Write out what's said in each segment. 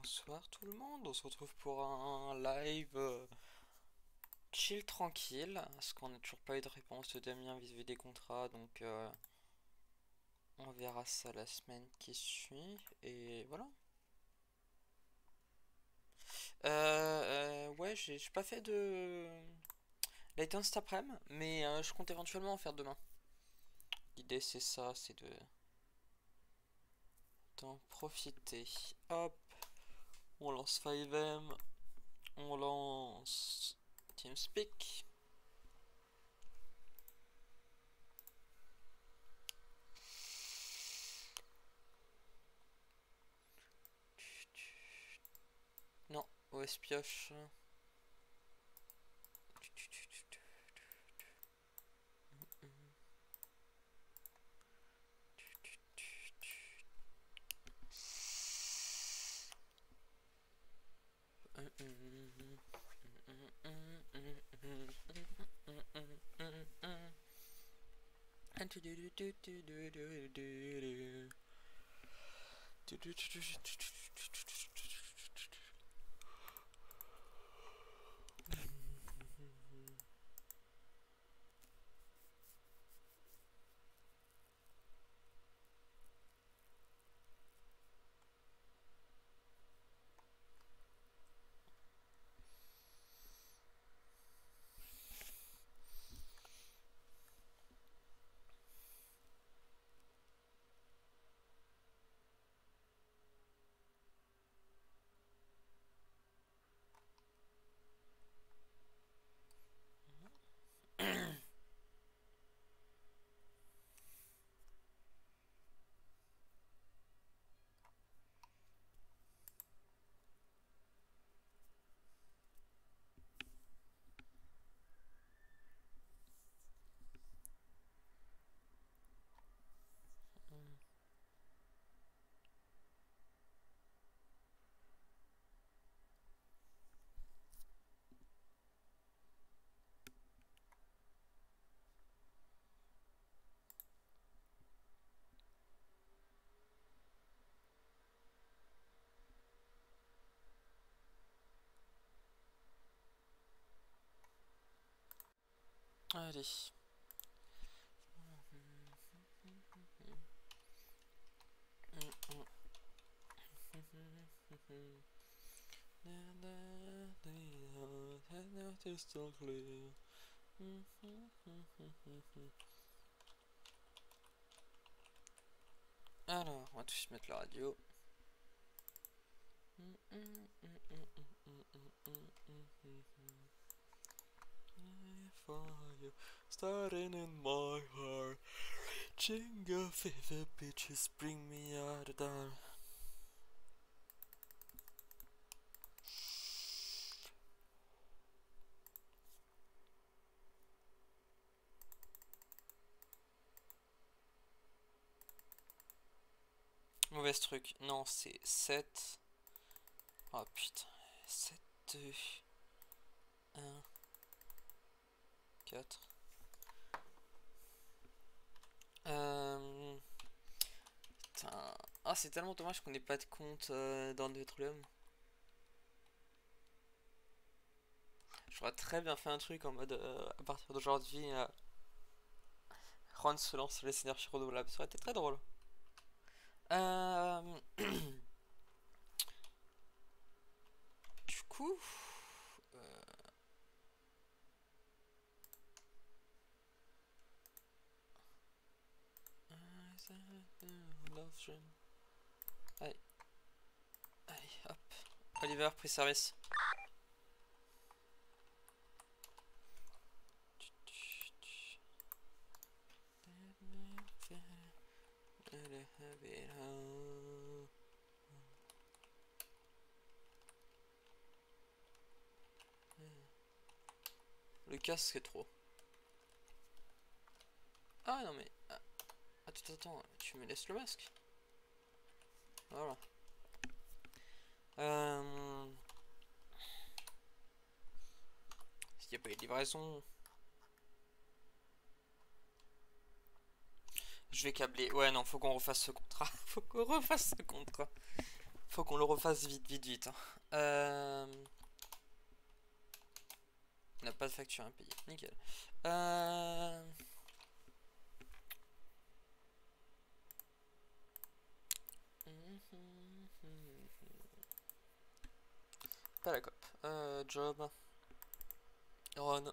Bonsoir tout le monde, on se retrouve pour un live chill tranquille, parce qu'on n'a toujours pas eu de réponse de Damien vis-à-vis des contrats, donc on verra ça la semaine qui suit, et voilà. Ouais, j'ai pas fait de Lighten cet après-midi, mais je compte éventuellement en faire demain. L'idée c'est ça, c'est de d'en profiter. Hop, on lance 5M, on lance TeamSpeak. Non, OS pioche. Allez. Alors, on va tous mettre la radio. Fire starting in my heart. Jingle fever bitches bring me out of down. Mauvais truc. Non, c'est 7. Oh putain. 7, 2, 1, 4. Putain. Ah, c'est tellement dommage qu'on n'ait pas de compte dans le Petroleum. J'aurais très bien fait un truc en mode à partir d'aujourd'hui, Juan se lance sur les synergies renouvelables. Ça aurait été très drôle. Euh... Du coup. Allez. Allez, hop. Oliver, pris service. Le casque c'est trop. Ah non mais... Attends, tu me laisses le masque. Voilà. S'il n'y a pas eu de livraison... Je vais câbler. Ouais non, faut qu'on refasse ce contrat. Faut qu'on refasse ce contrat. Faut qu'on le refasse vite, vite, vite. On n'a pas de facture à payer. Nickel. Pas la cop. Job. Run.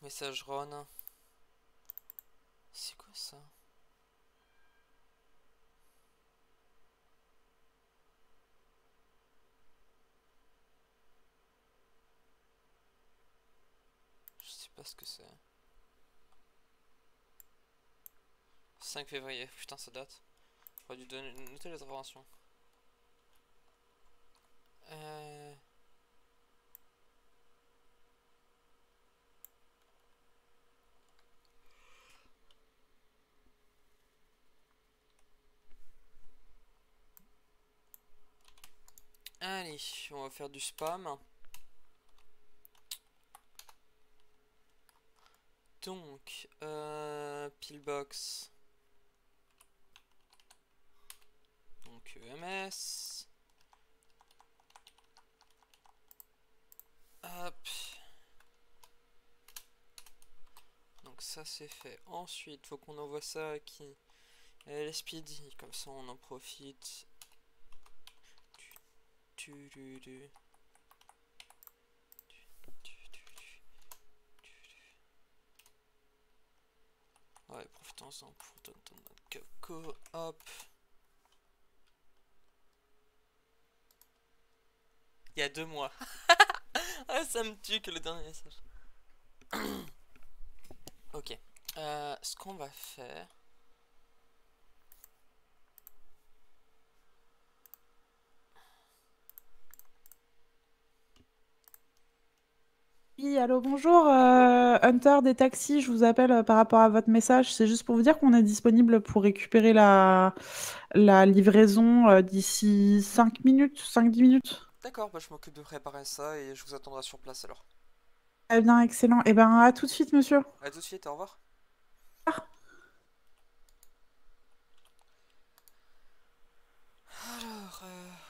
Message run. C'est quoi ça? Je sais pas ce que c'est. 5 février, putain ça date. J'aurais dû noter les informations. Allez, on va faire du spam. Donc, pillbox. Donc, EMS. Hop. Donc ça c'est fait. Ensuite, faut qu'on envoie ça à qui? Les speedy, comme ça on en profite. Ouais, profitons-en pour donner notre coco. Hop. Il y a 2 mois. Ah, ça me tue que le dernier message. Ok. Ce qu'on va faire. Oui, allô, bonjour, Hunter des taxis, je vous appelle par rapport à votre message. C'est juste pour vous dire qu'on est disponible pour récupérer la livraison d'ici 5 minutes, 5-10 minutes. D'accord, bah je m'occupe de préparer ça et je vous attendrai sur place alors. Eh bien, excellent. Eh bien, à tout de suite, monsieur. A tout de suite, au revoir. Alors,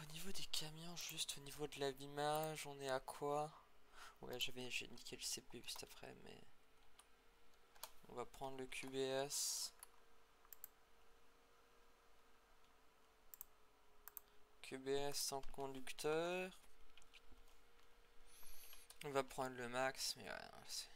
au niveau des camions, juste au niveau de l'abîmage, on est à quoi? Ouais, j'ai niqué le CPU juste après, mais on va prendre le QBS. QBS sans conducteur. On va prendre le max, mais ouais, c'est...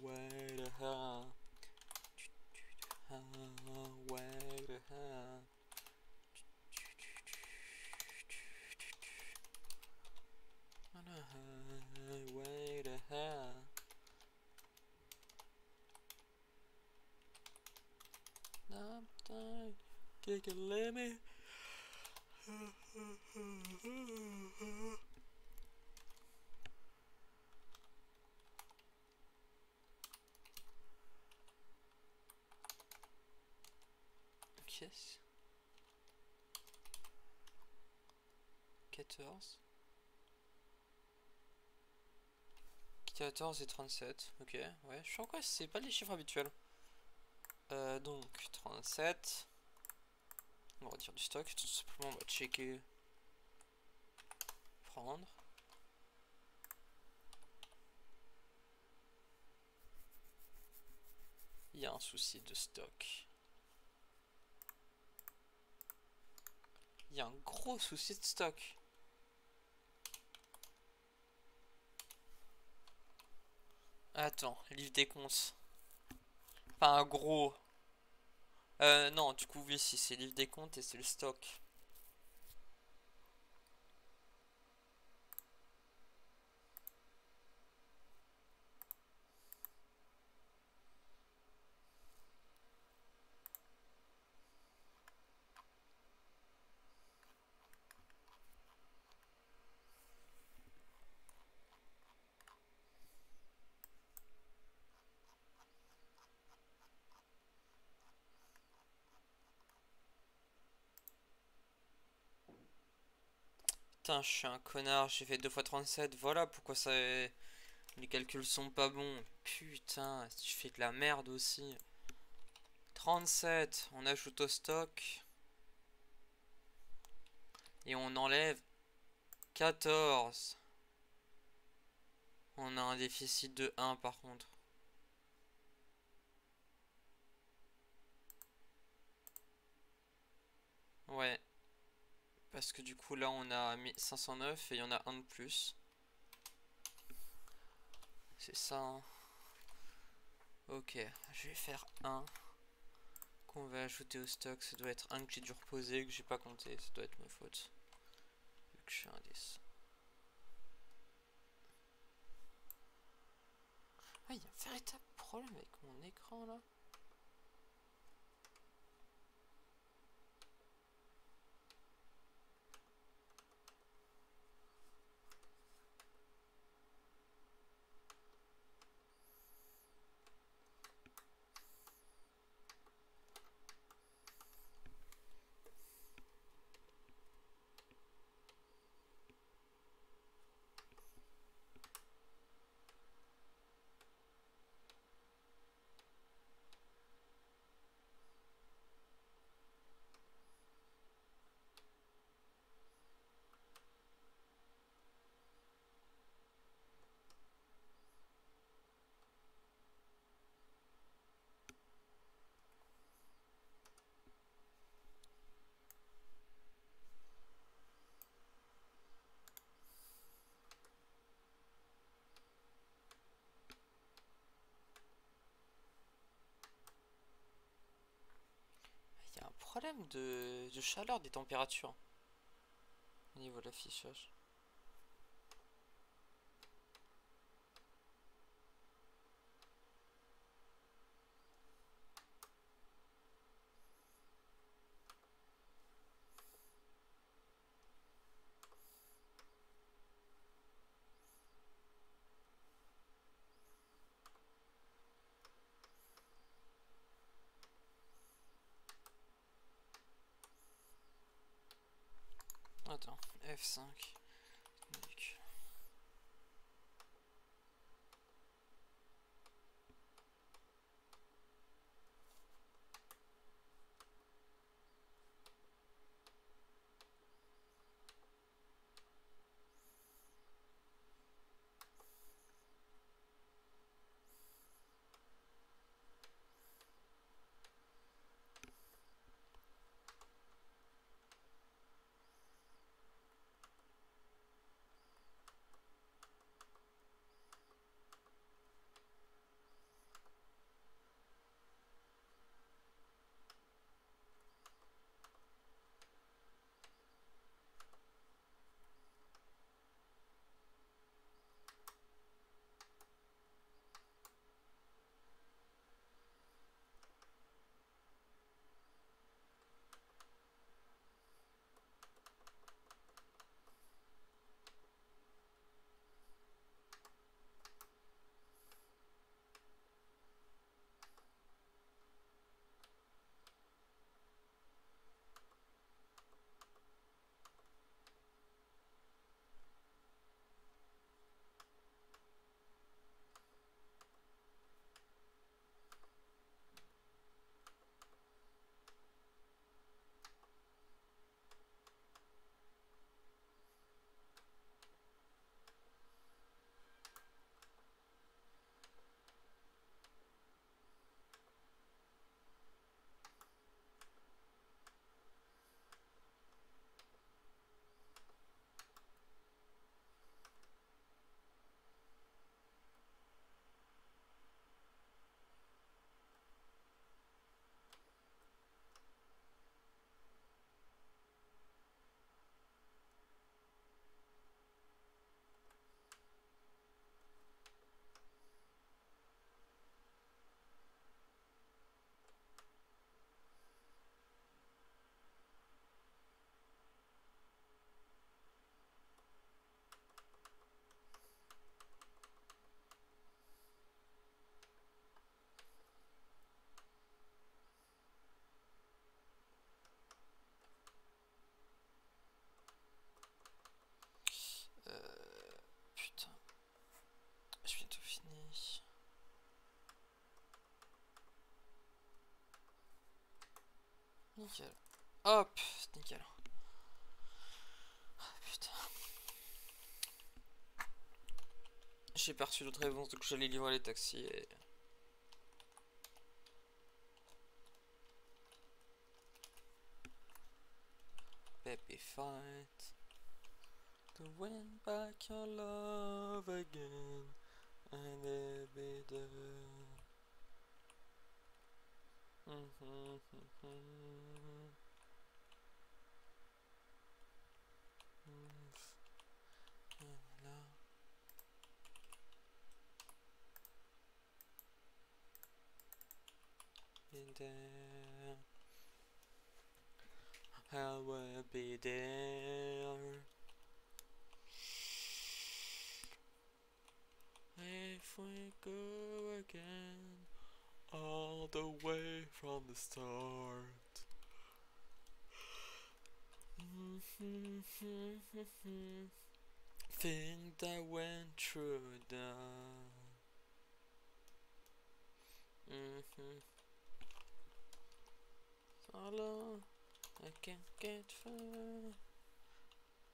Where the hell? Where the hell? Where the hell? Take a limit. Yes. 14. 14 et 37. Ok, ouais. Je suis en quoi? C'est pas les chiffres habituels. Donc 37. On va retirer du stock. Tout simplement, on va checker. Prendre. Il y a un souci de stock. Il y a un gros souci de stock. Attends, livre des comptes. Pas un gros. Non, du coup, oui, si c'est livre des comptes et c'est le stock. Putain, je suis un connard, j'ai fait 2 fois 37, voilà pourquoi ça... Les calculs sont pas bons. Putain, je fais de la merde aussi. 37, on ajoute au stock. Et on enlève 14. On a un déficit de 1 par contre. Ouais, parce que du coup là on a mis 509 et il y en a un de plus. C'est ça, hein. Ok, je vais faire un qu'on va ajouter au stock. Ça doit être un que j'ai dû reposer, que j'ai pas compté. Ça doit être ma faute. Vu que je suis un 10. Ah, il y a un véritable problème avec mon écran là. Il y a un problème de chaleur des températures au niveau de l'affichage. Attends, F5. Nickel. Hop, nickel. Putain. J'ai perçu d'autres réponses, donc j'allais livrer les taxis et... Baby fight to win back your love again and be there. Be there. I will be there. If we go again, all the way from the start. Think that went through the. Solo, I can't get far.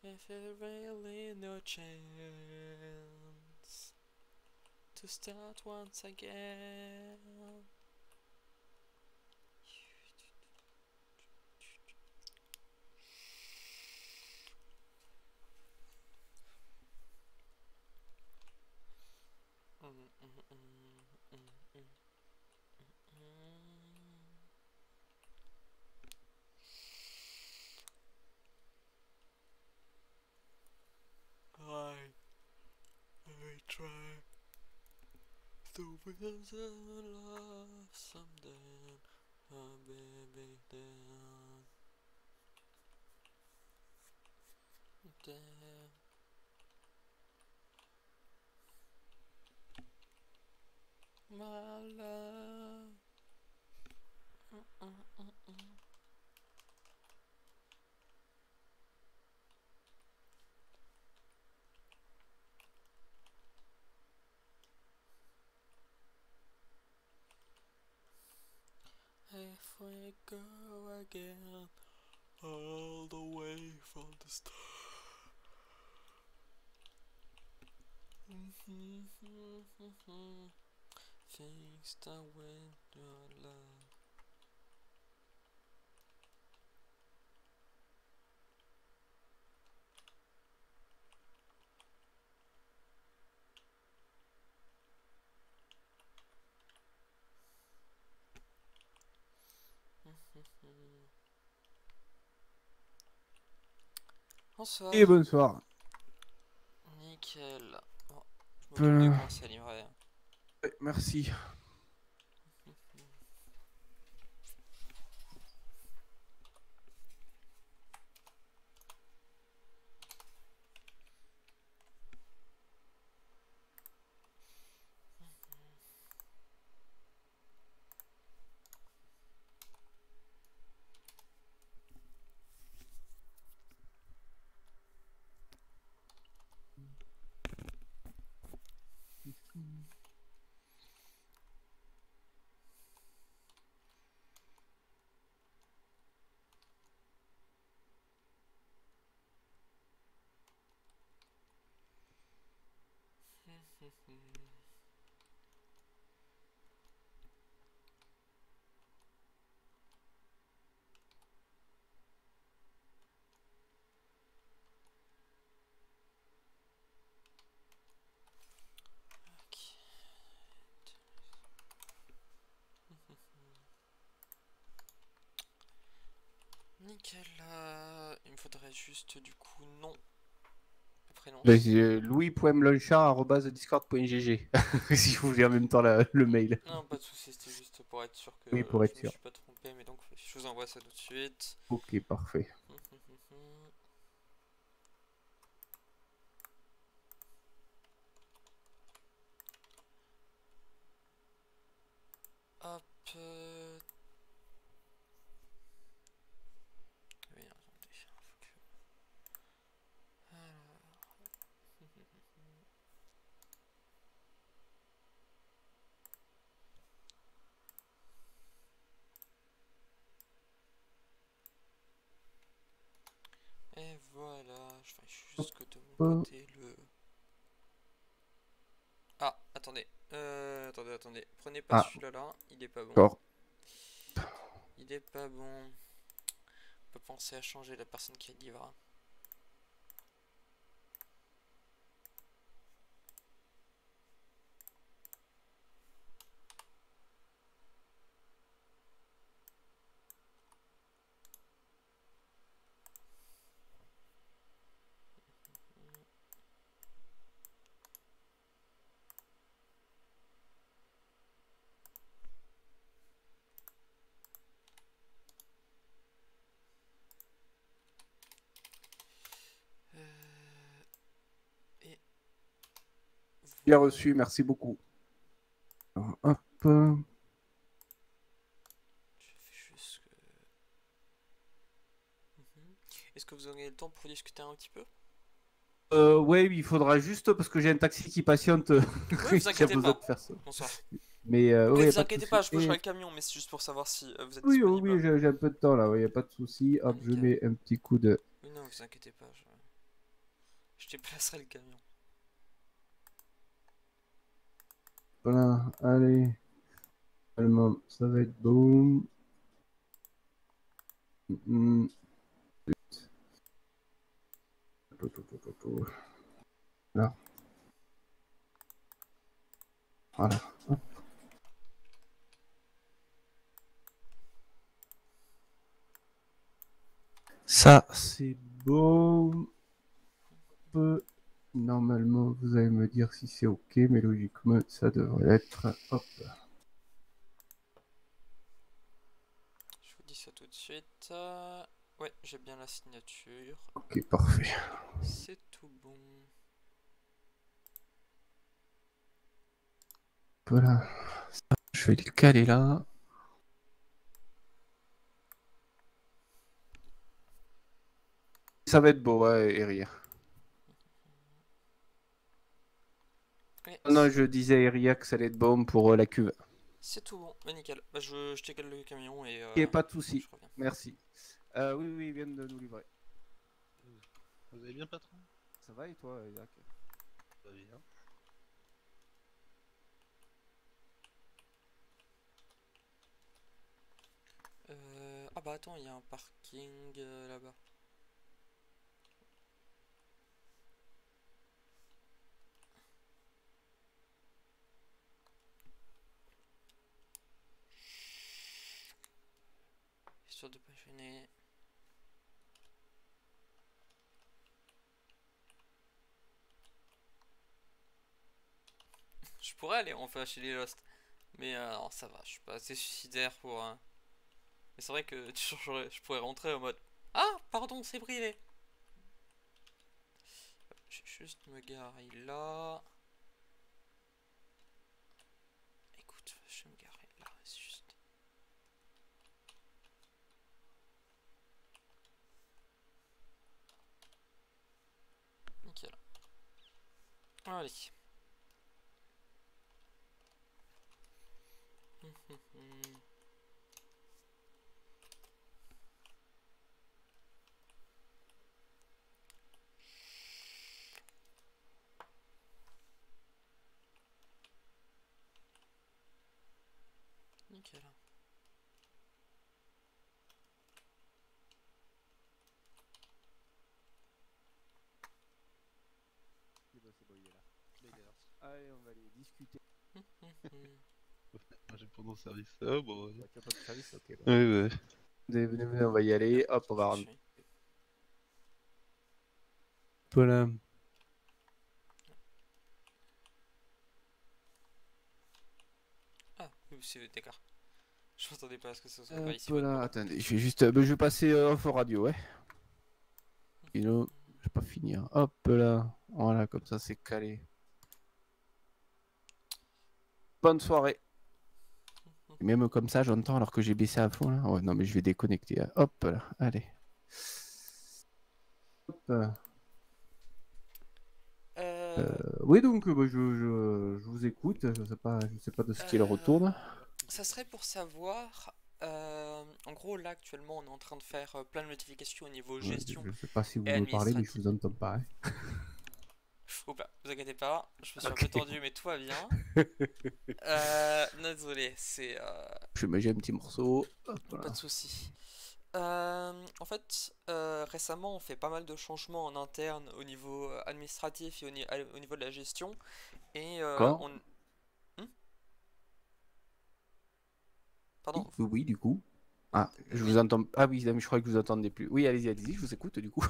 If there really no chance to start once again. I try to win the love someday, oh baby, then, my love. If we go again, all the way from the start. Things that went your love. Bonsoir. Et bonsoir. Nickel. Bon, je m'occupe de commencer à livrer. Merci. Nickel. Il me faudrait juste du coup nom. Prénom. Louis.mlonchard@discord.gg si vous voulez en même temps le mail. Non, pas de soucis, c'était juste pour être sûr que Oui, pour être je me sûr. suis pas trompé, mais donc je vous envoie ça tout de suite. Ok, parfait. Hop. Oui, attendez, faut que... Alors... Voilà, je vais juste que de mon côté le... Ah, attendez. Attendez. Prenez pas Ah. celui-là là, il est pas bon. D'accord. Il est pas bon. On peut penser à changer la personne qui livre. Et Bien voilà. reçu, merci beaucoup. Alors, hop. Je fais juste que... Est-ce que vous aurez le temps pour discuter un petit peu? Ouais, il faudra juste parce que j'ai un taxi qui patiente. Ouais, vous J'ai inquiétez besoin pas. de faire ça. Bonsoir. Mais Ouais, ouais, vous pas de inquiétez souci. pas, je bougerai Et... le camion, mais c'est juste pour savoir si vous êtes Oui, disponible. oui, j'ai un peu de temps là, il n'y a pas de souci. Hop, je Nickel. mets un petit coup de. Oui, non, vous inquiétez pas, je déplacerai le camion. Voilà, allez. Allemand, ça va être boum. Mm. Là. Voilà. Hop. Ça, c'est bon. Normalement, vous allez me dire si c'est OK, mais logiquement, ça devrait être. Hop. Je vous dis ça tout de suite. Ouais, j'ai bien la signature. OK, parfait. C'est tout bon. Voilà. Ça, je vais le caler là. Ça va être beau, ouais, et rire. Ouais, Non, je disais Eria que ça allait être bon pour la cuve. c'est tout bon. Bah, nickel. Bah, je décale le camion et Ok, pas de souci. je reviens. Merci. Oui, ils viennent de nous livrer. Vous allez bien, patron? Ça va et toi, Isaac? Ça va bien. Ah bah attends, il y a un parking là-bas. Histoire de pas gêner. Je pourrais aller en fait chez les Lost. Mais non, ça va, je suis pas assez suicidaire pour... Mais c'est vrai que je pourrais rentrer en mode... Ah, pardon, c'est privé. Je vais juste me garer là. Écoute, je vais me garer là, c'est juste... Nickel. Allez. Nickel. C'est bon, il est là. Mais il est là. Allez, on va aller discuter. Moi j'ai pour nos services. Ah bon, ouais. Bah, tu as pas de service? Ok. Bah. Ouais, ouais. Venez, on va y aller. Hop, on va Je rentrer. suis. Voilà. Ah, oui, c'est d'accord. Je m'attendais pas à ce que ce soit pas ici. Voilà, attendez, je vais juste. Je vais passer off radio, ouais. Sinon, je vais pas finir. Hop là. Voilà, comme ça, c'est calé. Bonne soirée. Et même comme ça, j'entends alors que j'ai baissé à fond là. Ouais, non, mais je vais déconnecter. Hop là, allez. Hop. Oui, donc bah, je vous écoute. Je sais pas de ce qu'il retourne. Ça serait pour savoir En gros, là, actuellement, on est en train de faire plein de notifications au niveau Ouais, gestion je sais pas si vous et me parlez, mais je administratif. vous entends pas. Hein. Oups, vous inquiétez pas, je me suis un peu Ok. tendu, mais tout va bien. Désolé, c'est Je vais manger un petit morceau. Hop, pas de voilà. souci. En fait, récemment, on fait pas mal de changements en interne au niveau administratif et au niveau de la gestion. Et D'accord. Hmm. Pardon. Oui, oui, oui, du coup. Ah, je vous Oui. entends. Ah oui, mais je croyais que vous entendez plus. Oui, allez-y, allez-y, je vous écoute du coup.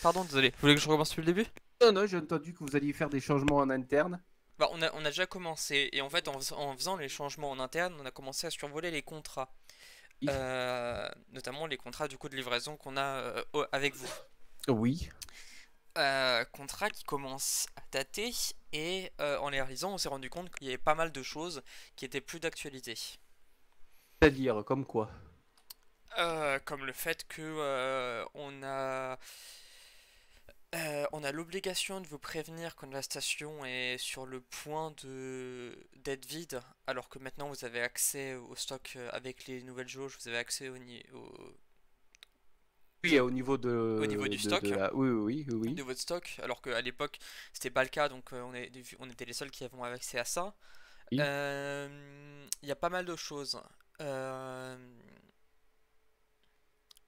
Pardon, désolé. Vous voulez que je recommence depuis le début? Non, non, j'ai entendu que vous alliez faire des changements en interne. Bah, on a déjà commencé. Et en fait, en faisant les changements en interne, on a commencé à survoler les contrats. Oui. Notamment les contrats du coup de livraison qu'on a avec vous. Oui. Contrats qui commencent à dater. Et en les réalisant, on s'est rendu compte qu'il y avait pas mal de choses qui étaient plus d'actualité. C'est-à-dire, comme quoi? Comme le fait que on a l'obligation de vous prévenir quand la station est sur le point d'être vide, alors que maintenant vous avez accès au stock avec les nouvelles jauges, vous avez accès Oui, au niveau au niveau du de stock, la. Oui, oui, oui, oui. de votre stock, alors qu'à l'époque c'était pas le cas, donc on était les seuls qui avons accès à ça. Oui. Il y a pas mal de choses. Euh,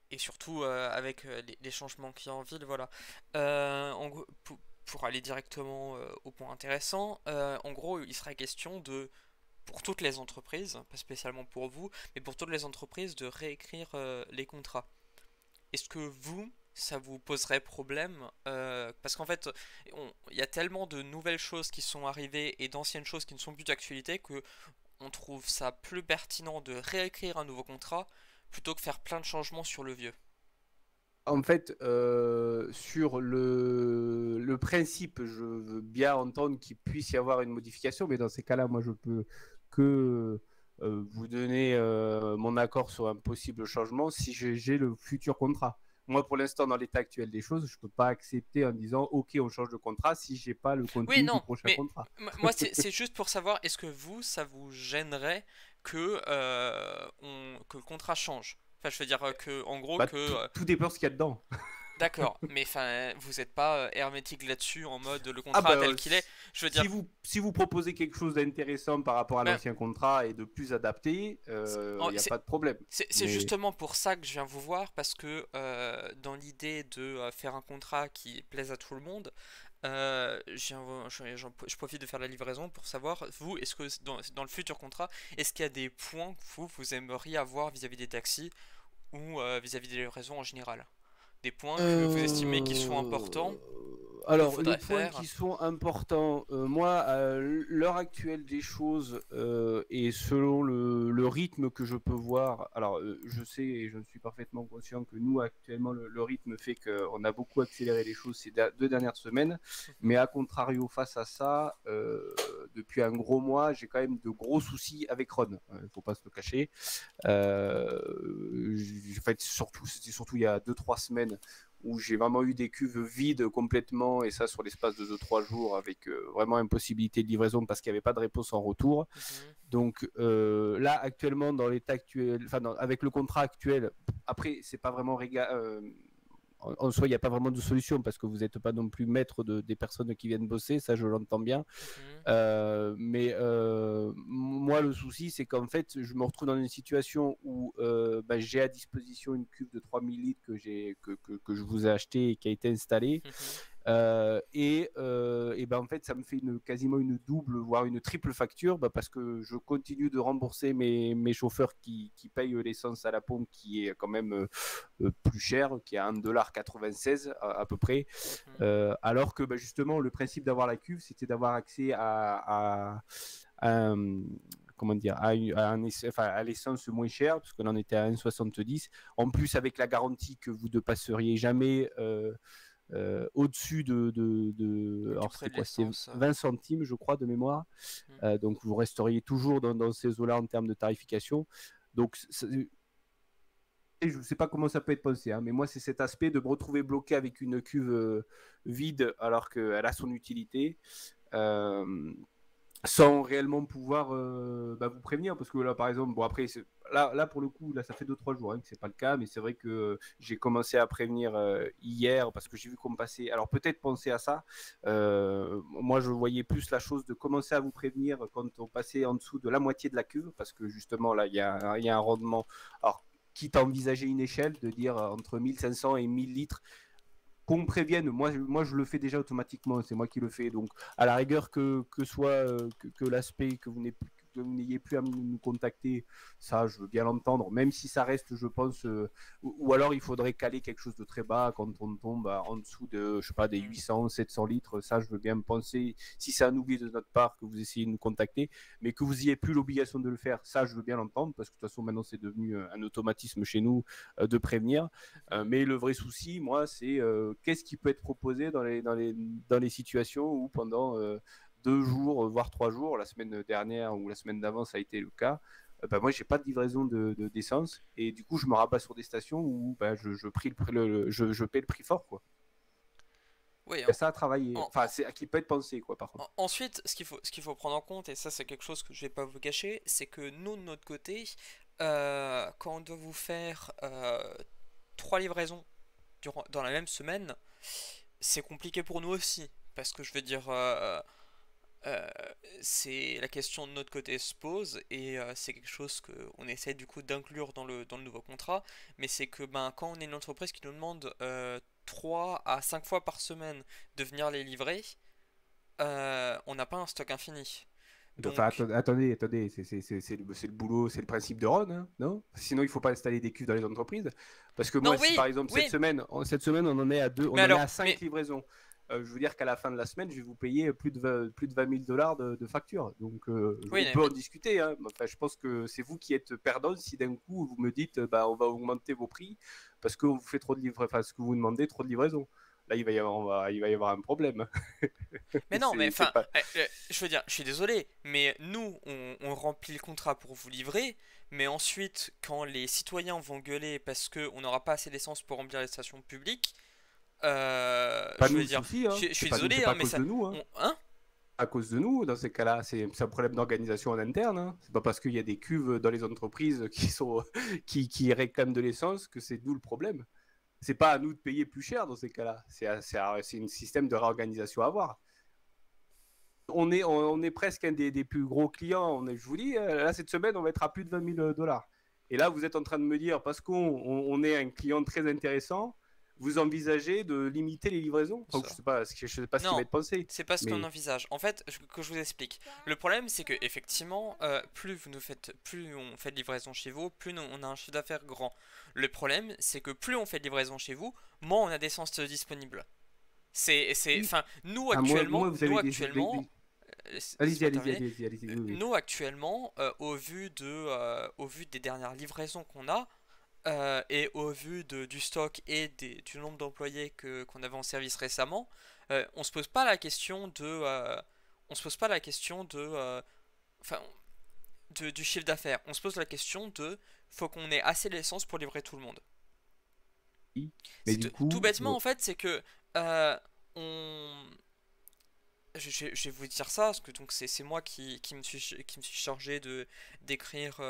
et surtout avec les changements qu'il y a en ville, voilà. Pour aller directement au point intéressant, en gros, il sera question pour toutes les entreprises, pas spécialement pour vous, mais pour toutes les entreprises, de réécrire les contrats. Est-ce que ça vous poserait problème parce qu'en fait, il y a tellement de nouvelles choses qui sont arrivées et d'anciennes choses qui ne sont plus d'actualité que on trouve ça plus pertinent de réécrire un nouveau contrat plutôt que faire plein de changements sur le vieux. En fait, sur le principe, je veux bien entendre qu'il puisse y avoir une modification, mais dans ces cas-là, moi, je peux que vous donner mon accord sur un possible changement si j'ai le futur contrat. Moi, pour l'instant, dans l'état actuel des choses, je ne peux pas accepter en disant OK, on change de contrat si j'ai pas le Oui, contenu du non, prochain mais contrat. moi c'est juste pour savoir, est-ce que ça vous gênerait que le contrat change? Enfin, je veux dire que, en gros, Bah, tout dépend ce qu'il y a dedans. d'accord, mais enfin, vous n'êtes pas hermétique là-dessus en mode le Ah contrat bah, tel qu'il est. Je veux dire, si vous proposez quelque chose d'intéressant par rapport à ben, l'ancien contrat et de plus adapté, il n'y a pas de problème. c'est Mais justement pour ça que je viens vous voir, parce que dans l'idée de faire un contrat qui plaise à tout le monde, je profite de faire la livraison pour savoir, vous, est-ce que dans le futur contrat, est-ce qu'il y a des points que vous aimeriez avoir vis-à-vis des taxis ou vis-à-vis des livraisons en général? Des points que vous estimez qui sont importants, qu'il Alors, les faudrait points faire? qui sont importants, moi, à l'heure actuelle des choses, et selon le rythme que je peux voir, alors je sais et je suis parfaitement conscient que nous, actuellement, le rythme fait qu'on a beaucoup accéléré les choses ces 2 dernières semaines, mais à contrario, face à ça, depuis un gros mois, j'ai quand même de gros soucis avec Ron, il ne faut pas se le cacher. En fait, c'était surtout il y a 2-3 semaines où j'ai vraiment eu des cuves vides complètement, et ça sur l'espace de 2-3 jours, avec vraiment impossibilité de livraison parce qu'il n'y avait pas de réponse en retour. Mhm. Donc là, actuellement, dans l'état actuel, enfin, avec le contrat actuel, après, c'est pas vraiment en soi, il n'y a pas vraiment de solution parce que vous n'êtes pas non plus maître des personnes qui viennent bosser, ça je l'entends bien. Mhm. Mais moi, le souci, c'est qu'en fait, je me retrouve dans une situation où j'ai à disposition une cuve de 3000 litres que je vous ai achetée et qui a été installée. Mhm. Et ben en fait, ça me fait quasiment une double, voire une triple facture, parce que je continue de rembourser mes chauffeurs qui payent l'essence à la pompe, qui est quand même plus cher, qui est à 1,96 $ à peu près. Mhm. Alors que justement, le principe d'avoir la cuve, c'était d'avoir accès à comment dire, à l'essence moins chère, parce qu'on en était à 1,70. En plus, avec la garantie que vous ne passeriez jamais au-dessus Du alors prix c'était de quoi, c'était l'essence. 20 centimes, je crois, de mémoire. Mhm. Donc vous resteriez toujours dans ces eaux-là en termes de tarification. Donc je ne sais pas comment ça peut être pensé, hein, mais moi c'est cet aspect de me retrouver bloqué avec une cuve vide alors qu'elle a son utilité. sans réellement pouvoir vous prévenir, parce que là par exemple, bon après là pour le coup là ça fait 2-3 jours que c'est pas le cas, mais c'est vrai que j'ai commencé à prévenir hier parce que j'ai vu qu'on me passait, alors peut-être penser à ça, moi je voyais plus la chose de commencer à vous prévenir quand on passait en dessous de la moitié de la cuve, parce que justement là il y a un rendement, alors quitte à envisager une échelle de dire entre 1500 et 1000 litres, qu'on me prévienne. Moi, je le fais déjà automatiquement, c'est moi qui le fais. Donc, à la rigueur, que soit que l'aspect que vous n'ayez plus à nous contacter, ça, je veux bien l'entendre, même si ça reste, je pense, ou alors il faudrait caler quelque chose de très bas quand on tombe en dessous de, je sais pas, des 800, 700 litres, ça, je veux bien me penser, si c'est un oubli de notre part, que vous essayez de nous contacter, mais que vous ayez plus l'obligation de le faire, ça, je veux bien l'entendre, parce que de toute façon, maintenant, c'est devenu un automatisme chez nous de prévenir. Mais le vrai souci, moi, c'est qu'est-ce qui peut être proposé dans les situations où pendant 2 jours, voire 3 jours, la semaine dernière ou la semaine d'avant, ça a été le cas. Moi, j'ai pas de livraison d'essence et du coup, je me rabats sur des stations où je paie le prix fort, quoi. Oui, Il y a ça à travailler, en- enfin, c'est qui peut être pensé, quoi, par contre. ensuite, ce qu'il faut prendre en compte, et ça c'est quelque chose que je vais pas vous cacher, c'est que nous de notre côté, quand on doit vous faire 3 livraisons dans la même semaine, c'est compliqué pour nous aussi. Parce que je veux dire, euh, c'est la question de notre côté se pose et c'est quelque chose qu'on essaie du coup d'inclure dans le nouveau contrat. Mais c'est que ben, quand on est une entreprise qui nous demande 3 à 5 fois par semaine de venir les livrer, on n'a pas un stock infini. Enfin, Donc, attendez, c'est le boulot, c'est le principe de Ron, hein, non? Sinon, il faut pas installer des cuves dans les entreprises. Parce que moi, non, si oui, par exemple oui, cette semaine, on en est à mais on en est alors, à 5 mais livraisons. Je veux dire qu'à la fin de la semaine, je vais vous payer plus de 20 000 dollars de facture. Donc, oui, on peut en discuter, hein. Enfin, je pense que c'est vous qui êtes perdant si d'un coup vous me dites, on va augmenter vos prix parce que vous fait trop de livraisons, enfin, ce que vous demandez trop de livraisons. Là, il va y avoir un problème. mais non, mais C'est enfin, pas. je veux dire, je suis désolé, mais nous, on remplit le contrat pour vous livrer, mais ensuite, quand les citoyens vont gueuler parce qu'on n'aura pas assez d'essence pour remplir les stations publiques, Pas je nous veux le dire, souci, hein. je suis C'est désolé, pas hein, à mais cause ça, de nous, hein. hein? À cause de nous, dans ces cas-là, c'est un problème d'organisation en interne, hein. C'est pas parce qu'il y a des cuves dans les entreprises qui réclament de l'essence que c'est nous le problème. C'est pas à nous de payer plus cher dans ces cas-là. C'est un système de réorganisation à avoir. On est presque un des plus gros clients. Je vous dis, là, cette semaine, on va être à plus de 20 000 dollars. Et là, vous êtes en train de me dire, parce qu'on est un client très intéressant, vous envisagez de limiter les livraisons. Enfin, Ça. je sais pas ce qui va Non, être pensé. c'est pas ce qu'on Mais envisage. En fait, que je vous explique. Le problème, c'est que effectivement, plus on fait de livraison chez vous, plus on a un chiffre d'affaires grand. Le problème, c'est que plus on fait de livraison chez vous, moins on a d'essence disponible. oui. Enfin, nous Ah, actuellement, vous avez allez-y, laisse-moi allez-y, terminer. allez-y, allez-y. Oui, oui. Nous actuellement, au vu des dernières livraisons qu'on a, et au vu du stock et du nombre d'employés qu'on avait en service récemment, on se pose pas la question on se pose pas la question enfin, du chiffre d'affaires. On se pose la question faut qu'on ait assez d'essence pour livrer tout le monde. Mais C'est du tout coup, bêtement en fait, c'est que on je vais vous dire ça parce que donc c'est moi qui me suis chargé de d'écrire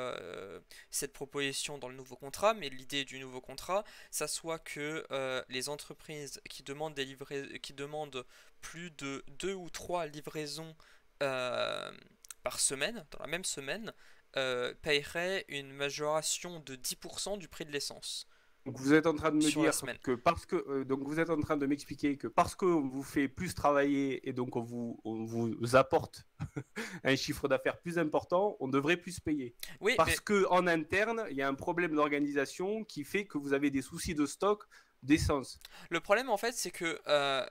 cette proposition dans le nouveau contrat, mais l'idée du nouveau contrat, ça soit que les entreprises qui demandent plus de 2 ou 3 livraisons euh, par semaine, dans la même semaine, paieraient une majoration de 10% du prix de l'essence donc vous êtes en train de me sur la dire semaine. que parce que donc vous êtes en train de m'expliquer que parce qu'on vous fait plus travailler et donc on vous apporte un chiffre d'affaires plus important, on devrait plus payer. Oui, mais Parce que en interne, il y a un problème d'organisation qui fait que vous avez des soucis de stock d'essence. le problème en fait, c'est que Le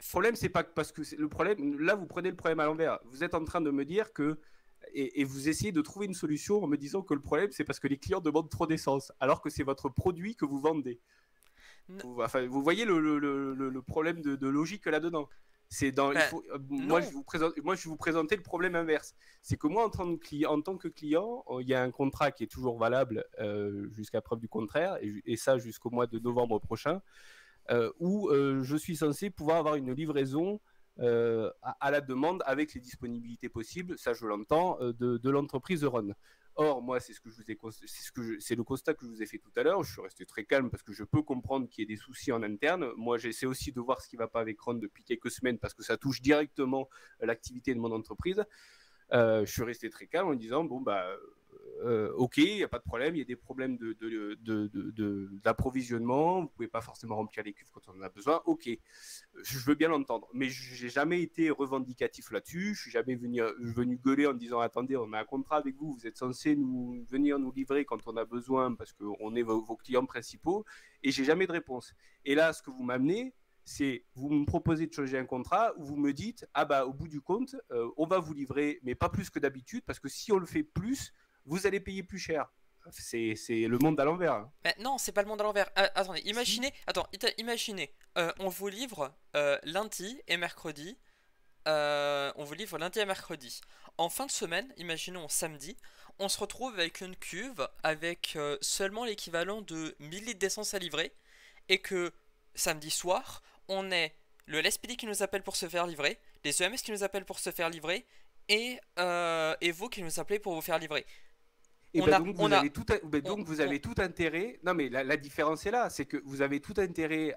problème, c'est pas parce que le problème. Là, vous prenez le problème à l'envers. Vous êtes en train de me dire que et vous essayez de trouver une solution en me disant que le problème, c'est parce que les clients demandent trop d'essence, alors que c'est votre produit que vous vendez. Enfin, vous voyez le problème de logique là-dedans. C'est dans, il ben, faut, non. moi, je vais vous présenter le problème inverse. C'est que moi, en tant que client, il y a un contrat qui est toujours valable jusqu'à preuve du contraire, et ça jusqu'au mois de novembre prochain, où je suis censé pouvoir avoir une livraison à la demande avec les disponibilités possibles, ça je l'entends, de l'entreprise Run. Or, moi, c'est le constat que je vous ai fait tout à l'heure. Je suis resté très calme parce que je peux comprendre qu'il y ait des soucis en interne. Moi, j'essaie aussi de voir ce qui ne va pas avec Ron depuis quelques semaines parce que ça touche directement l'activité de mon entreprise. Je suis resté très calme en disant bon bah ok, il n'y a pas de problème, il y a des problèmes d'approvisionnement, vous pouvez pas forcément remplir les cuves quand on en a besoin, ok, je veux bien l'entendre, mais j'ai jamais été revendicatif là-dessus, je suis jamais venu gueuler en disant attendez, on a un contrat avec vous, vous êtes censé venir nous livrer quand on a besoin parce qu'on est vos clients principaux, et j'ai jamais de réponse. Et là, ce que vous m'amenez, c'est vous me proposez de changer un contrat où vous me dites ah bah au bout du compte on va vous livrer mais pas plus que d'habitude parce que si on le fait plus vous allez payer plus cher. C'est le monde à l'envers. Hein. Mais non, c'est pas le monde à l'envers. Attendez, imaginez, imaginez, on vous livre lundi et mercredi. On vous livre lundi et mercredi. En fin de semaine, imaginons samedi, on se retrouve avec une cuve avec seulement l'équivalent de 1000 litres d'essence à livrer. Et que samedi soir, on ait le LSPD qui nous appelle pour se faire livrer, les EMS qui nous appellent pour se faire livrer, et vous qui nous appelez pour vous faire livrer. Et ben donc vous avez tout intérêt. Non mais la différence est là, c'est que vous avez tout intérêt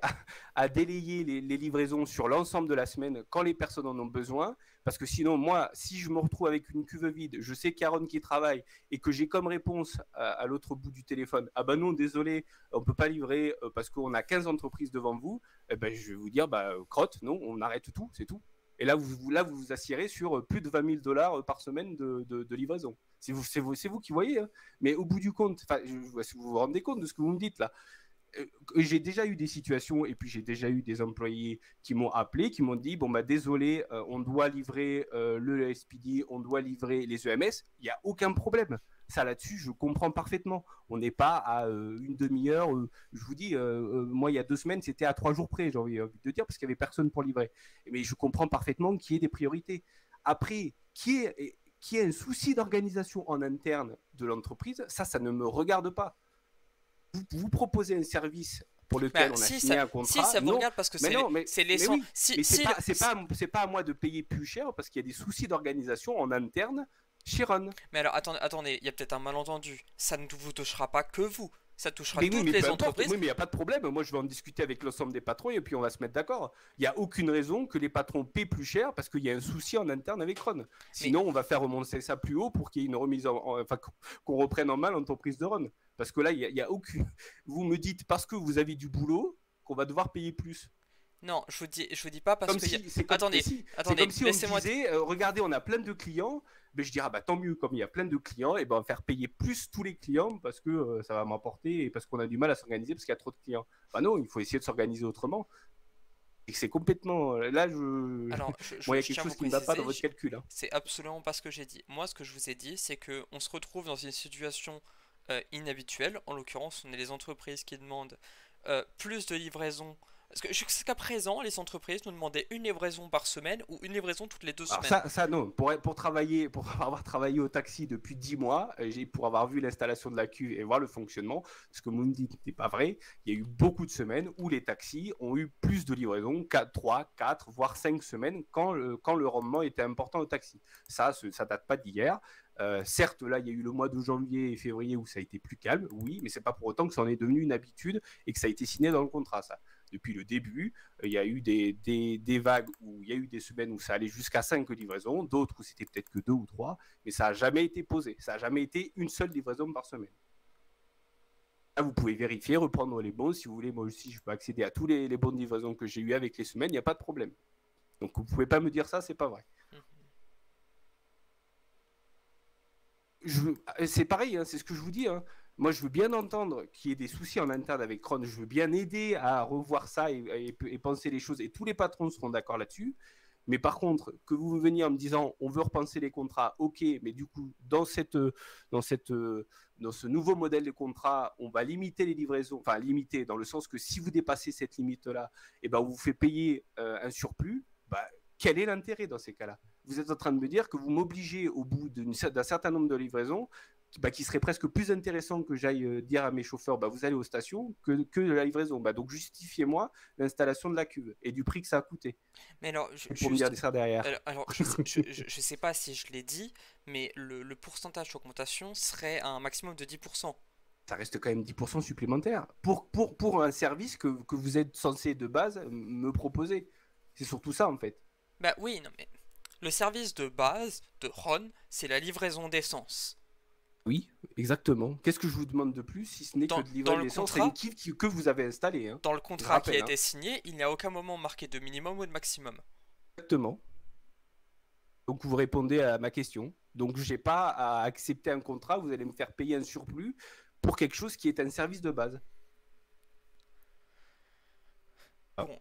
à délayer les livraisons sur l'ensemble de la semaine quand les personnes en ont besoin, parce que sinon moi, si je me retrouve avec une cuve vide, je sais qu'Aaron qui travaille et que j'ai comme réponse à l'autre bout du téléphone, ah ben non désolé, on peut pas livrer parce qu'on a 15 entreprises devant vous, eh ben je vais vous dire bah crotte, non, on arrête tout, c'est tout. Et là, vous vous assiérez sur plus de 20 000 $ par semaine de livraison. C'est vous qui voyez. Hein. Mais au bout du compte, vous vous rendez compte de ce que vous me dites là. J'ai déjà eu des situations et puis j'ai déjà eu des employés qui m'ont appelé, qui m'ont dit bon bah désolé, on doit livrer le SPD, on doit livrer les EMS. Il n'y a aucun problème. Ça là-dessus, je comprends parfaitement. On n'est pas à une demi-heure. Je vous dis, moi il y a 2 semaines, c'était à 3 jours près, j'ai envie de dire, parce qu'il n'y avait personne pour livrer. Mais je comprends parfaitement qu'il y ait des priorités. Après, qui est un souci d'organisation en interne de l'entreprise, ça ne me regarde pas. Vous proposez un service pour lequel on a signé un contrat. Si, ça vous regarde parce que c'est les sons. Mais c'est pas à moi de payer plus cher parce qu'il y a des soucis d'organisation en interne chez Ron. Mais alors attendez, il y a peut-être un malentendu. Ça ne vous touchera pas que vous. Ça touchera mais toutes les entreprises. Oui, mais il n'y a pas de problème. Moi, je vais en discuter avec l'ensemble des patrons et puis on va se mettre d'accord. Il n'y a aucune raison que les patrons paient plus cher parce qu'il y a un souci en interne avec Ron. Sinon, on va faire remonter ça plus haut pour qu'il y ait une remise qu'on reprenne en main l'entreprise de Ron. Parce que là, il y a aucune. Vous me dites parce que vous avez du boulot qu'on va devoir payer plus. Non, je vous dis pas parce comme que. Attendez, comme si laissez-moi. On me disait, regardez, on a plein de clients. Mais je dirais, ah bah, tant mieux, comme il y a plein de clients, et ben on va faire payer plus tous les clients parce que ça va m'apporter et parce qu'on a du mal à s'organiser parce qu'il y a trop de clients. Bah non, il faut essayer de s'organiser autrement. Et c'est complètement. Là, Alors, il y a quelque chose qui ne va pas dans votre calcul. Hein. C'est absolument pas ce que j'ai dit. Moi, ce que je vous ai dit, c'est qu'on se retrouve dans une situation inhabituelle. En l'occurrence, on est les entreprises qui demandent plus de livraison. Parce que jusqu'à présent, les entreprises nous demandaient une livraison par semaine ou une livraison toutes les 2 semaines. Ça non. Pour avoir travaillé au taxi depuis 10 mois, pour avoir vu l'installation de la cuve et voir le fonctionnement, ce que vous me dites n'est pas vrai. Il y a eu beaucoup de semaines où les taxis ont eu plus de livraisons, 3, 4, voire 5 semaines quand le rendement était important au taxi. Ça date pas d'hier. Certes, là, il y a eu le mois de janvier et février où ça a été plus calme, oui, mais c'est pas pour autant que ça en est devenu une habitude et que ça a été signé dans le contrat, ça. Depuis le début, il y a eu des vagues où il y a eu des semaines où ça allait jusqu'à 5 livraisons, d'autres où c'était peut-être que 2 ou 3, mais ça n'a jamais été posé. Ça n'a jamais été une seule livraison par semaine. Là, vous pouvez vérifier, reprendre les bons. Si vous voulez, moi aussi, je peux accéder à tous les bons de livraison que j'ai eu avec les semaines, il n'y a pas de problème. Donc, vous ne pouvez pas me dire ça, c'est pas vrai. C'est pareil, hein, c'est ce que je vous dis. Hein. Moi, je veux bien entendre qu'il y ait des soucis en interne avec Ron. Je veux bien aider à revoir ça et penser les choses. Et tous les patrons seront d'accord là-dessus. Mais par contre, que vous veniez en me disant on veut repenser les contrats, ok, mais du coup, dans ce nouveau modèle de contrat, on va limiter les livraisons, enfin limiter dans le sens que si vous dépassez cette limite-là, eh ben, on vous fait payer un surplus, bah, quel est l'intérêt dans ces cas-là? Vous êtes en train de me dire que vous m'obligez au bout d'un certain nombre de livraisons qui serait presque plus intéressant que j'aille dire à mes chauffeurs, vous allez aux stations, que de la livraison. Donc justifiez-moi l'installation de la cuve et du prix que ça a coûté. Mais alors, Et pour me dire ça derrière. alors, je sais pas si je l'ai dit, mais le pourcentage d'augmentation serait un maximum de 10%. Ça reste quand même 10% supplémentaire pour un service que vous êtes censé de base me proposer. C'est surtout ça en fait. Bah oui, non mais le service de base de Ron, c'est la livraison d'essence. Oui, exactement. Qu'est-ce que je vous demande de plus si ce n'est que de livrer l'essence à une cuve que vous avez installée. Dans le contrat qui a été signé, il n'y a aucun moment marqué de minimum ou de maximum. Exactement. Donc vous répondez à ma question. Donc j'ai pas à accepter un contrat, vous allez me faire payer un surplus pour quelque chose qui est un service de base. Bon,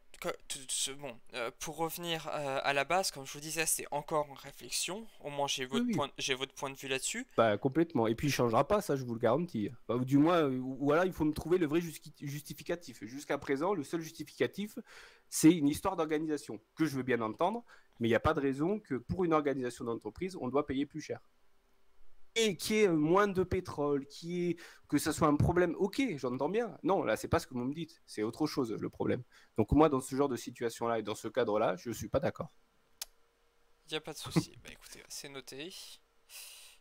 pour revenir à la base, comme je vous disais, c'est encore en réflexion. Au moins, j'ai votre point de vue là-dessus. Complètement. Et puis, il ne changera pas, ça, je vous le garantis. Ou du moins, voilà, il faut me trouver le vrai justificatif. Jusqu'à présent, le seul justificatif, c'est une histoire d'organisation, que je veux bien entendre, mais il n'y a pas de raison que pour une organisation d'entreprise, on doit payer plus cher. Et qui est moins de pétrole, que ça soit un problème, ok, j'entends bien. Non, là, c'est pas ce que vous me dites, c'est autre chose le problème. Donc moi, dans ce genre de situation-là et dans ce cadre-là, je suis pas d'accord. Il n'y a pas de souci. Écoutez, c'est noté.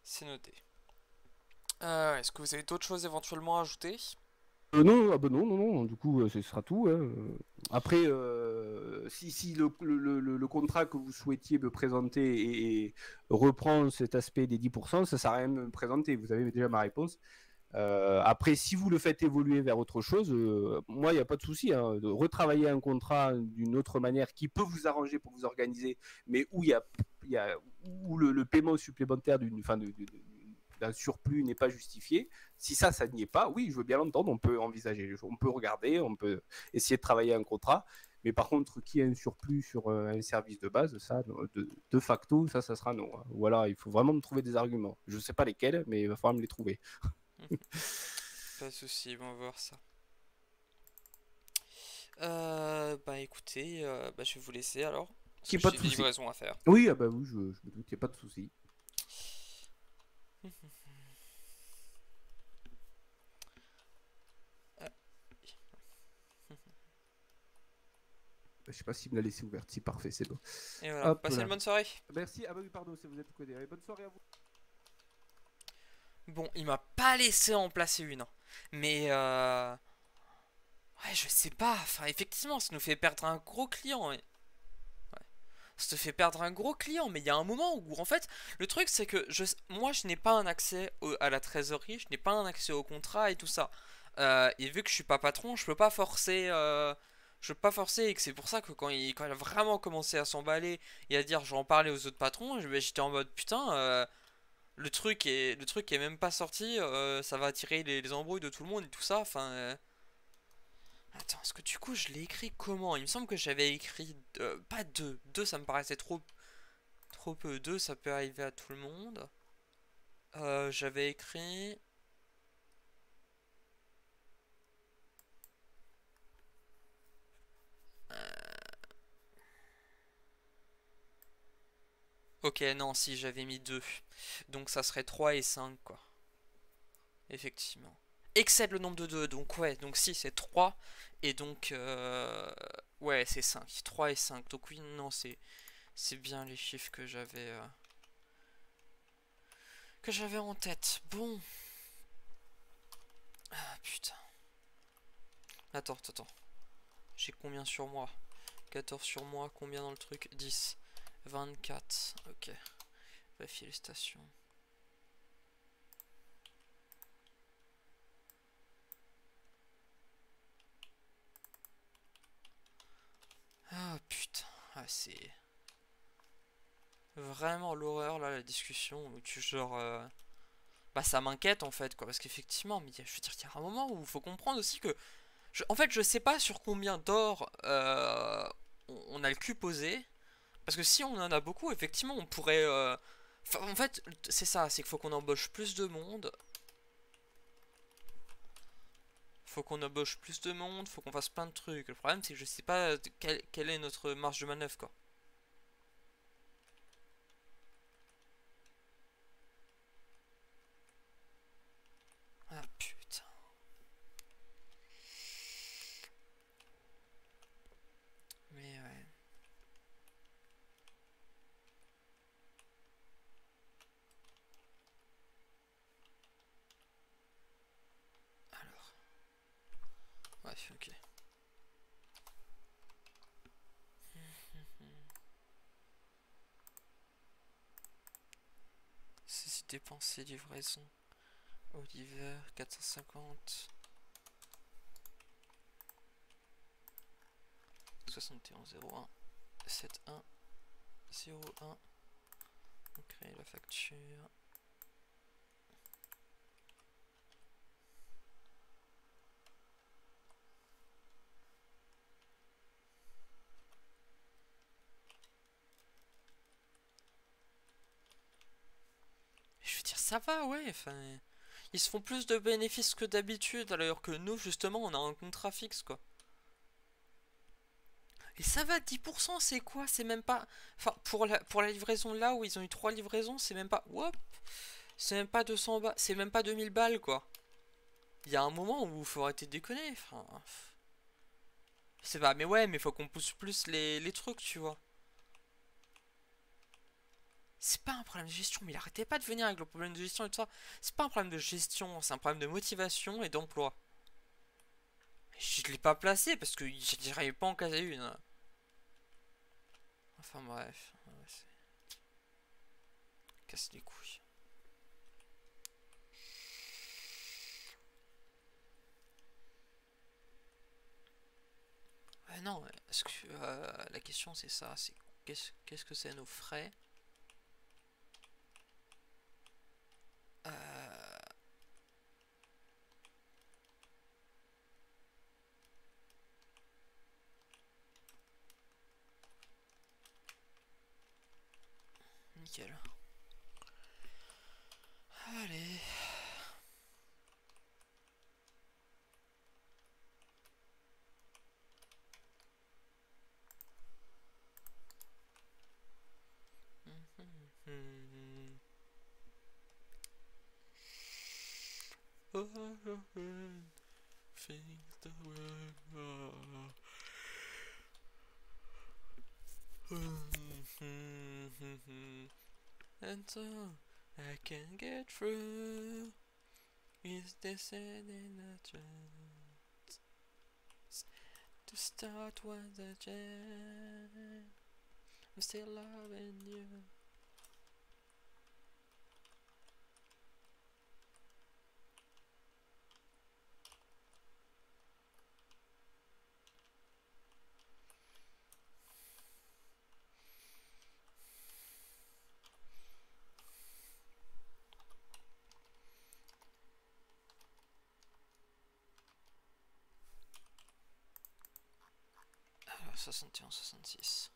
C'est noté. Est-ce que vous avez d'autres choses éventuellement à ajouter ? Non, du coup, ce sera tout. Hein. Après, si le contrat que vous souhaitiez me présenter et reprend cet aspect des 10%, ça ne sert à rien de me présenter. Vous avez déjà ma réponse. Après, si vous le faites évoluer vers autre chose, moi, il n'y a pas de souci. Hein, de retravailler un contrat d'une autre manière qui peut vous arranger pour vous organiser, mais où où le paiement supplémentaire d'un surplus n'est pas justifié. Si ça n'y est pas, oui, je veux bien l'entendre, on peut envisager, on peut regarder, on peut essayer de travailler un contrat. Mais par contre, qu'il y ait un surplus sur un service de base, ça, de facto, ça sera non. Ou alors, il faut vraiment me trouver des arguments. Je ne sais pas lesquels, mais il va falloir me les trouver. Pas de souci, on va voir ça. Écoutez, je vais vous laisser alors. J'ai pas de souci. Livraison à faire. Oui, oui, je me doute, il n'y a pas de souci. Je sais pas s'il me l'a laissé ouverte, si parfait, c'est bon. Et voilà, passez une bonne soirée. Merci, oui, pardon, si vous êtes codé. Bonne soirée à vous. Bon, il m'a pas laissé en placer une, hein. Mais ouais, je sais pas, enfin effectivement, ça nous fait perdre un gros client. Ouais. Ça te fait perdre un gros client, mais il y a un moment où en fait, le truc c'est que moi je n'ai pas un accès à la trésorerie, je n'ai pas un accès au contrat et tout ça. Et vu que je suis pas patron, je peux pas forcer. Et que c'est pour ça que quand il a vraiment commencé à s'emballer et à dire j'en parlais aux autres patrons, j'étais en mode putain, le truc est même pas sorti, ça va attirer les embrouilles de tout le monde et tout ça. Enfin, attends, est-ce que du coup je l'ai écrit comment? Il me semble que j'avais écrit pas deux. Deux, ça me paraissait trop peu. Deux, ça peut arriver à tout le monde. J'avais écrit. Ok, non, si, j'avais mis 2. Donc ça serait 3 et 5, quoi. Effectivement. Excède le nombre de 2, donc ouais, donc si, c'est 3. Et donc, ouais, c'est 5. 3 et 5. Donc oui, non, c'est bien les chiffres que j'avais en tête. Bon. Ah, putain. Attends. J'ai combien sur moi? 14 sur moi, combien dans le truc? 10. 24, ok. Félicitations. Ah putain, c'est vraiment l'horreur là, la discussion où tu genre... ça m'inquiète en fait quoi, parce qu'effectivement, mais je veux dire, il y a un moment où il faut comprendre aussi que... En fait, je sais pas sur combien d'or on a le cul posé. Parce que si on en a beaucoup, effectivement, on pourrait... en fait, c'est ça, c'est qu'il faut qu'on embauche plus de monde. Faut qu'on embauche plus de monde, faut qu'on fasse plein de trucs. Le problème, c'est que je sais pas quelle est notre marge de manœuvre, quoi. ok. Ces dépenses et livraison. Oliver, 450. 6101 7101. On crée la facture. Je veux dire, ça va, ouais, enfin... Ils se font plus de bénéfices que d'habitude, alors que nous, justement, on a un contrat fixe, quoi. Et ça va, 10%, c'est quoi? C'est même pas... Enfin, pour la livraison là, où ils ont eu 3 livraisons, c'est même pas... Wop! C'est même pas 200 balles, c'est même pas 2000 balles, quoi. Il y a un moment où il faut arrêter de déconner, enfin... C'est pas... Mais ouais, mais faut qu'on pousse plus les trucs, tu vois. C'est pas un problème de gestion, mais il arrêtait pas de venir avec le problème de gestion et tout ça. C'est pas un problème de gestion, c'est un problème de motivation et d'emploi. Je l'ai pas placé parce que j'arrivais pas à en caser une. Enfin bref, ouais, casse les couilles. Ouais, non, est-ce que la question c'est ça, c'est qu'est-ce que c'est nos frais? Nickel. Allez. Things that were and so I can get through. Is this in a trance? To start was a jam. I'm still loving you. Alors, 61, 66.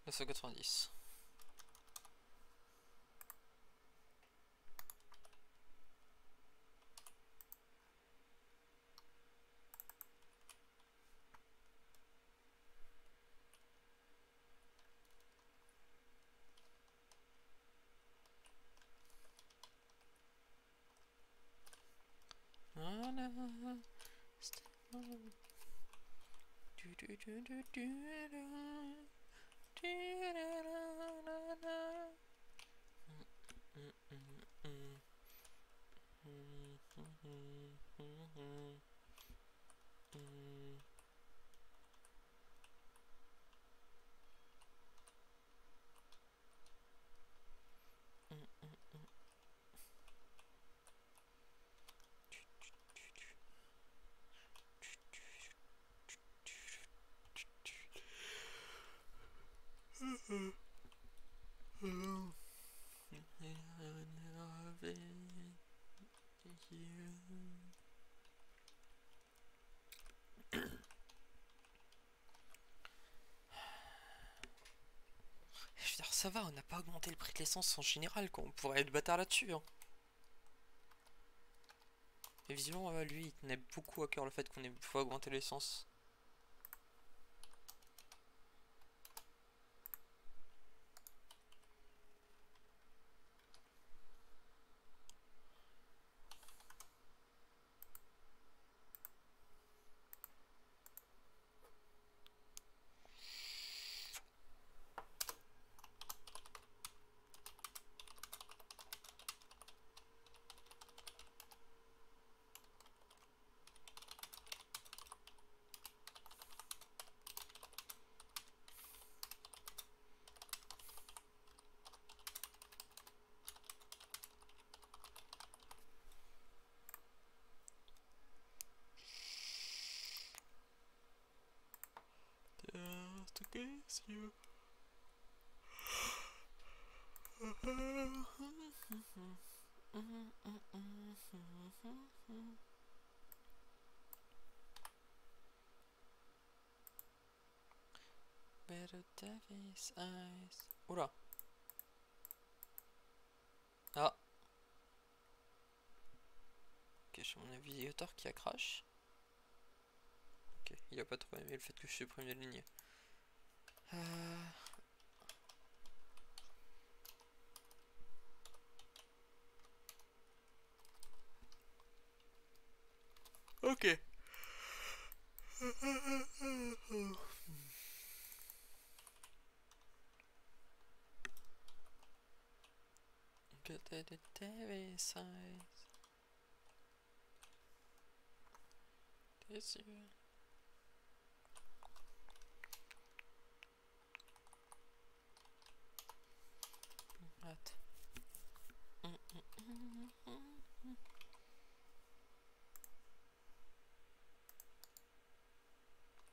La 190. Je veux dire, ça va, on n'a pas augmenté le prix de l'essence en général, quoi. On pourrait être bâtard là-dessus, hein. Et visiblement, lui, il tenait beaucoup à cœur le fait qu'on ait faut augmenter l'essence. just kiss you. Better Davis eyes. Oula. Ah. Ok, j'ai mon navigateur qui a crash. Ok, il a pas trop aimé le fait que je supprime les lignes. Ok. Get the Davis eyes. This year. What?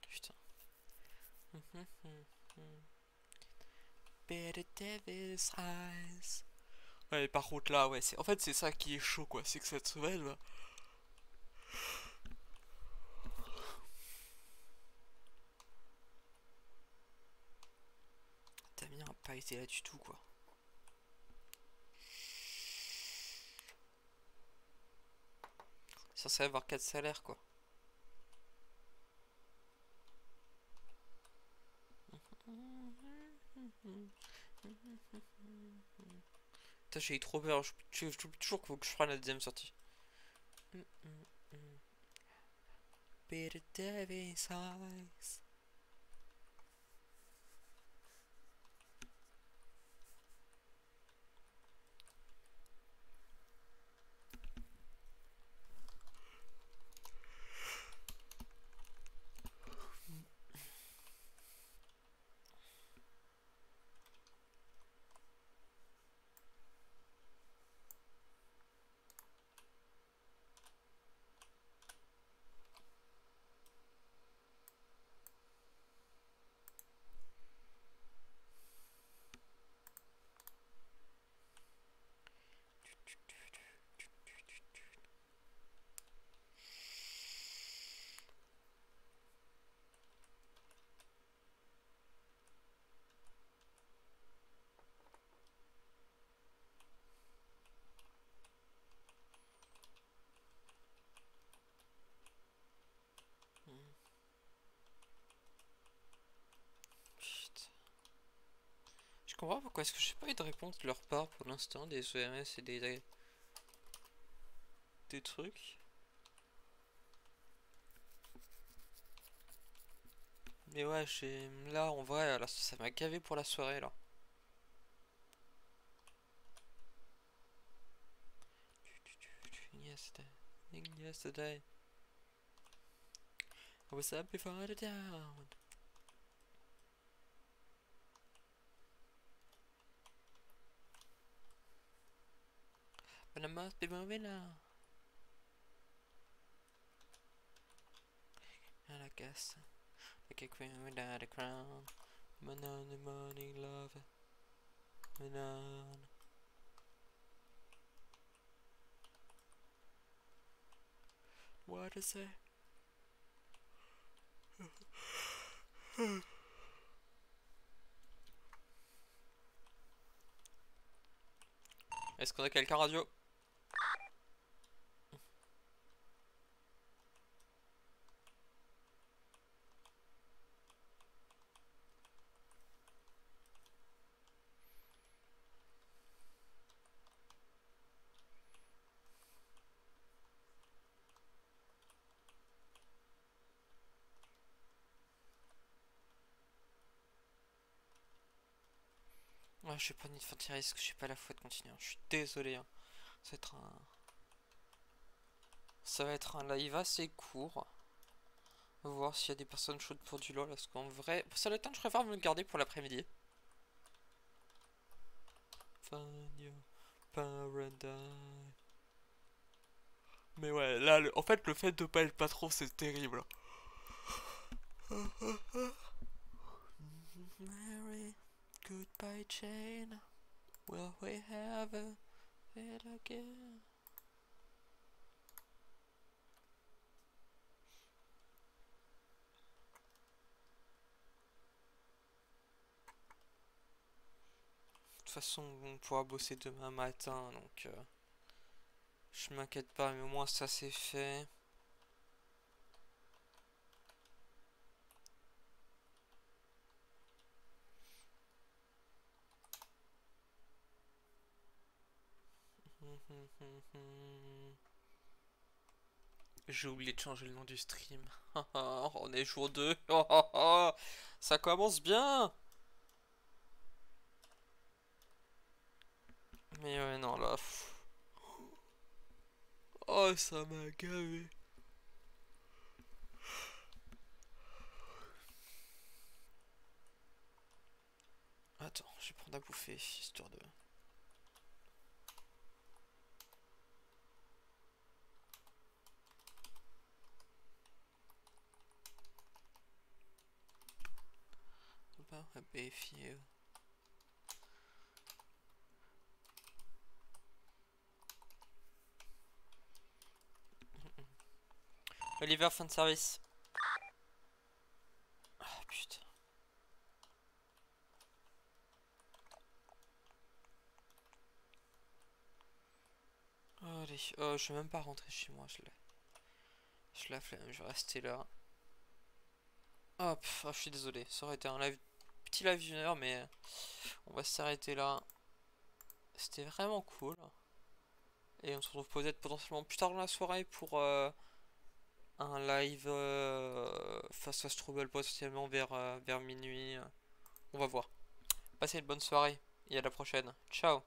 Putain. Better Davis eyes. Ouais, par contre là, ouais, en fait c'est ça qui est chaud quoi, c'est que cette semaine là. Damien a pas été là du tout quoi. Censé avoir 4 salaires quoi. Putain, j'ai eu trop peur, je toujours qu'il faut que je prenne la deuxième sortie. Better Davis eyes. Je comprends pas pourquoi est-ce que j'ai pas eu de réponse de leur part pour l'instant, des EMS et des trucs. Mais ouais, là en vrai, là, ça m'a gavé pour la soirée là. Yesterday, I was up before the dawn. But I must be moving now. And I guess, like a queen without a crown. Man on the morning love. Man on. What is it? Est-ce qu'on a quelqu'un radio? Ah, je suis pas ni de faire risque, je suis pas la foi de continuer. Je suis désolé. Hein. Ça va être un live assez court. On va voir s'il y a des personnes chaudes pour du LOL. Parce qu'en vrai, pour ça le temps, je préfère me le garder pour l'après-midi. Find your paradise. Mais ouais, là, en fait, le fait de pas être patron, c'est terrible. Mary, goodbye Jane. Will we have it again? De toute façon, on pourra bosser demain matin, donc je m'inquiète pas, mais au moins ça c'est fait. J'ai oublié de changer le nom du stream. On est jour 2. Ça commence bien. Mais ouais, non, là. Oh, ça m'a gavé. Attends, je vais prendre à bouffer, histoire de... About a beef you. Oliver, fin de service. Ah putain. Allez, je vais même pas rentrer chez moi, je la flemme, je vais rester là. Hop, je suis désolé, ça aurait été un live, petit live d'une heure, mais on va s'arrêter là. C'était vraiment cool. Et on se retrouve peut-être potentiellement plus tard dans la soirée pour un live face à Trouble potentiellement vers minuit. On va voir. Passez une bonne soirée et à la prochaine. Ciao.